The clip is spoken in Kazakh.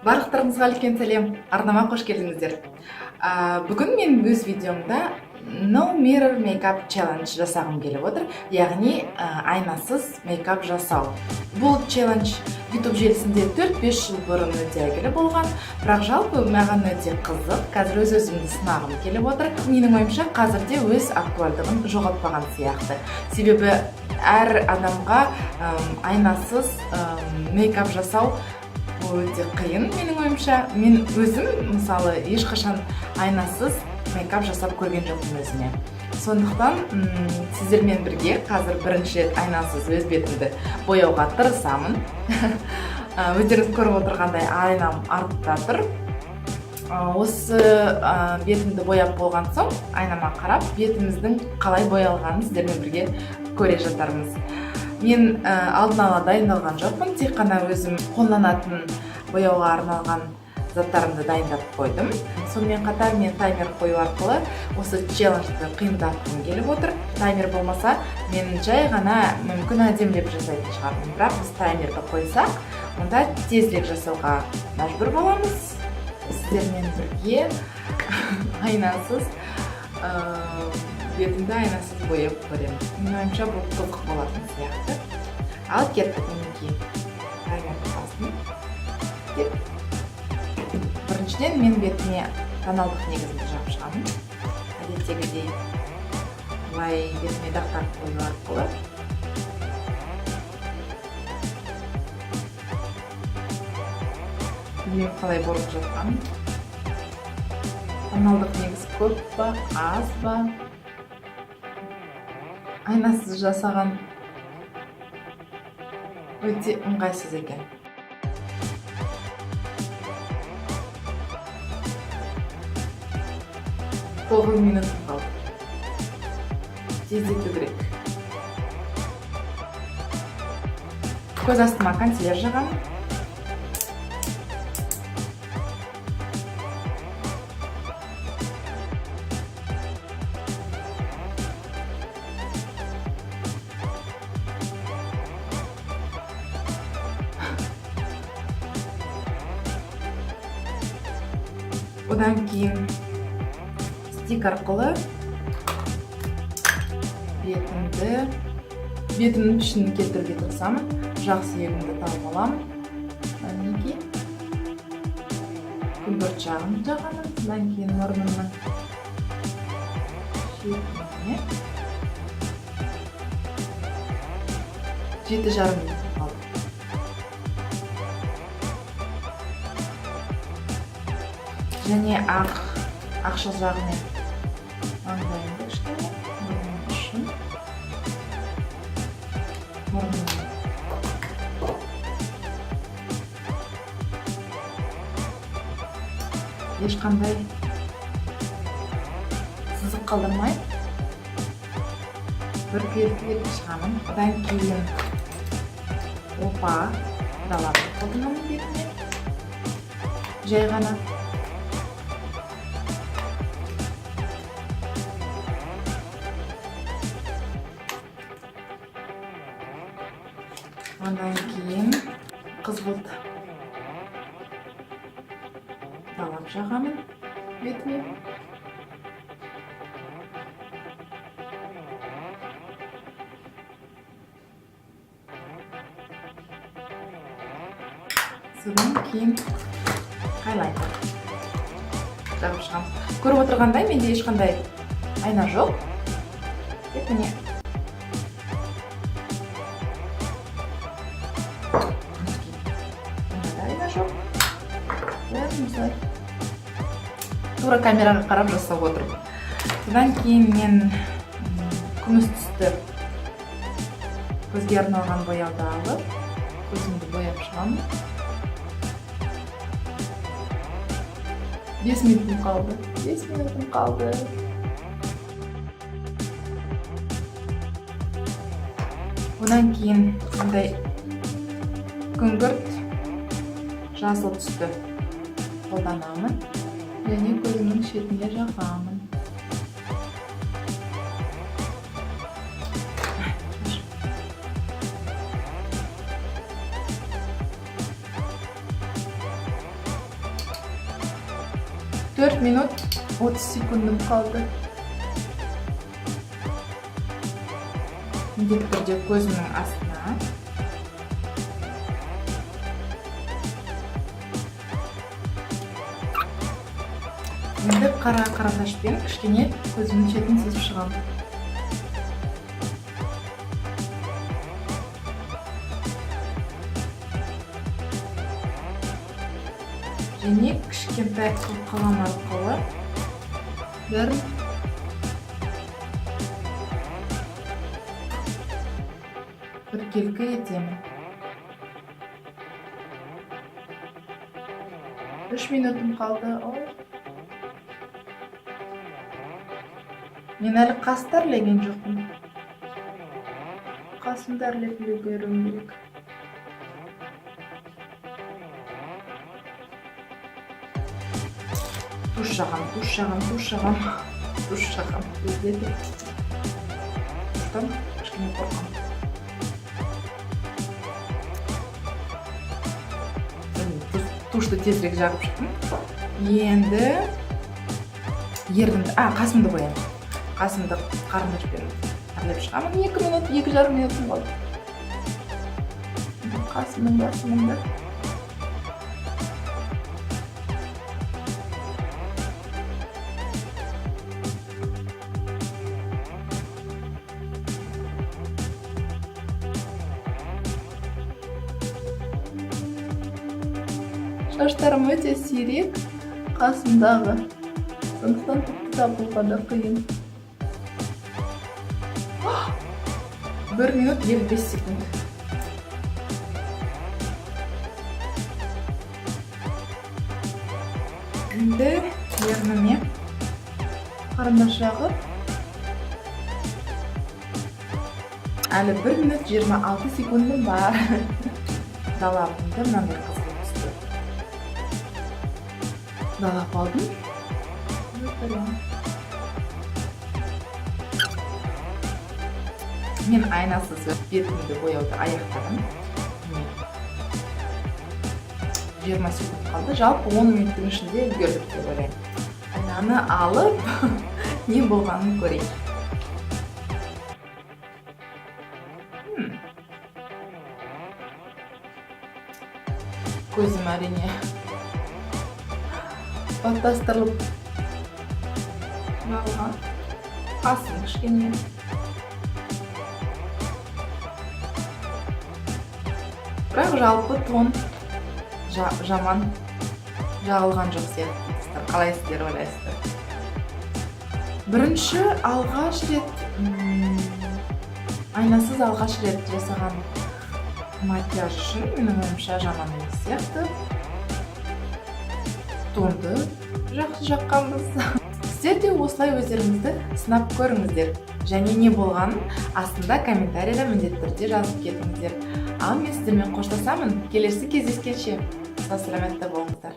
Барлықтарыңызға үлкен сәлем, арнама қош келдіңіздер. Бүгін мен өз видеомда No Mirror Makeup Challenge жасағым келіп отыр, яғни айнасыз мейкап жасау. Бұл челлендж YouTube желісінде 4-5 жыл бұрын өте әйгілі болған, бірақ жалпы маған өте қызық, қазір өз-өзімді сынағым келіп отыр. Менің ойымша қазірде өз актуальдығын жоғалтпаған сияқты. Себебі әр адамға айнасыз мейкап жасау өте қиын, менің ойымша. Мен өзім мысалы ешқашан айнасыз мейкап жасап көрген жоқпын өзіме. Сондықтан сіздермен бірге қазір бірінші рет айнасыз өз бетімді бояуға тырысамын. Өздеріңіз көріп отырғандай айнам артта тұр. Осы бетімді бояп болған соң айнама қарап бетіміздің қалай боялғанын сіздермен бірге көре жатармыз. Мен алдын ала дайындалған жоқпын, тек қана өзім қолданатын бояуға арналған заттарымды дайындап қойдым. Сонымен қатар мен таймер қою арқылы осы челленджді қиындатқым келіп отыр. Таймер болмаса, мен жай ғана мүмкін әдемілеп жасайтын шығармын. Бірақ біз таймерді қойсақ, онда тезірек жасауға мәжбүр боламыз. Сіздермен бірге айнасыз бетімді айнасыз бояп көремін. Менің ойымша бұл қызық болатын сияқты. Ал кеттік мінекей. Таймерді басын. Біріншіден мен бетіме тоналдық негізінде жағып шығамын. Әдеттегідей былай бетіме дақтар қою арқылы. Білмеймін қалай болып жатқанын. Тоналдық негіз көп па, аз ба? Айнасыз жасаған өте ыңғайсыз екен. 9 минут қалды. Тездету керек. Көз астыма консилер жағамын. Одан кейін стик арқылы бетімнің пішінін келтіруге тырысамын. Жақ сүйегімді тауып аламын. Мінекей. Күлгірт жағын жағамын. Одан кейін мұрнымның шетіне 7,5 минут қалды. Және ақшыл жағымен маңдайымды кішкене, мұрнымның ұшын, ешқандай сызық қалдырмай бір күйетіп шығамын. Одан кейін опа далапты қолданамын бетіме. Жай ғана. Ondan кейін қызғылт далап жағамын бетіме. Содан кейін хайлайтер жағып шығамын. Көріп отырғандай менде ешқандай айна жоқ. Тек міне тура камераға қарап жасап отырмын. Содан кейін мен күміс түсті көзге арналған бояуды алып, көзімді бояп шығамын. 5 минутым қалды. 5 минутым қалды. Одан кейін қандай күңгірт жасыл түсті қолданамын. Және көзімнің шетіне жағамын. 4 минут 30 секундым қалды. Міндетті түрде көзімнің астына. Енді қара қарандашпен кішкене көзімнің шетін сызып шығамын. Және кішкентай қалам арқылы бәрін біркелкі етемін. 3 минутым қалды. Мен әлі қасты әрлеген жоқпын. Қасымды әрлеп үлгеруім керек. Туш жағам. Өздеді. Туштан кішкене қорқам. Тушты тезірек жағып шықтым. Енді қасымды боямын. Қасымды қарындашпен әрлеп шығамын. 2 минут, 2,5 минутым болды. Қасымның басымында. Шаштарым өте сирек қасымдағы. Сондықтан тіпті табуға да қиын. 1 минут 55 секунд. Енді ерніме қарындаш жағып. Әлі 1 минут 26 секундым бар. Далабымды мынандай қызыл түсті. Далап алдым. Мен айнасыз бетімді бояуды аяқтадым. 20 секунд қалды. Жалпы 10 минуттың ішінде үлгердік деп ойлаймын. Айнаны алып, не болғанын көрейік. Көзім әрине баттастырылып бағылған. Қасым кішкене. Бірақ жалпы тон жаман жағылған жоқ сияқты. Қалайсыздар, ойлайсыздар? Бірінші алғаш рет, айнасыз алғаш рет жасаған макияж үшін менің ойымша жаман емес сияқты. Тонды жақсы жаққанбыз. Сіздер де осылай өздеріңізді сынап көріңіздер. Және не болғанын астында комментарийда міндетті түрде жазып кетіңіздер. Ал мен сіздермен қоштасамын. Келесі кездескенше сау саламатта болыңыздар.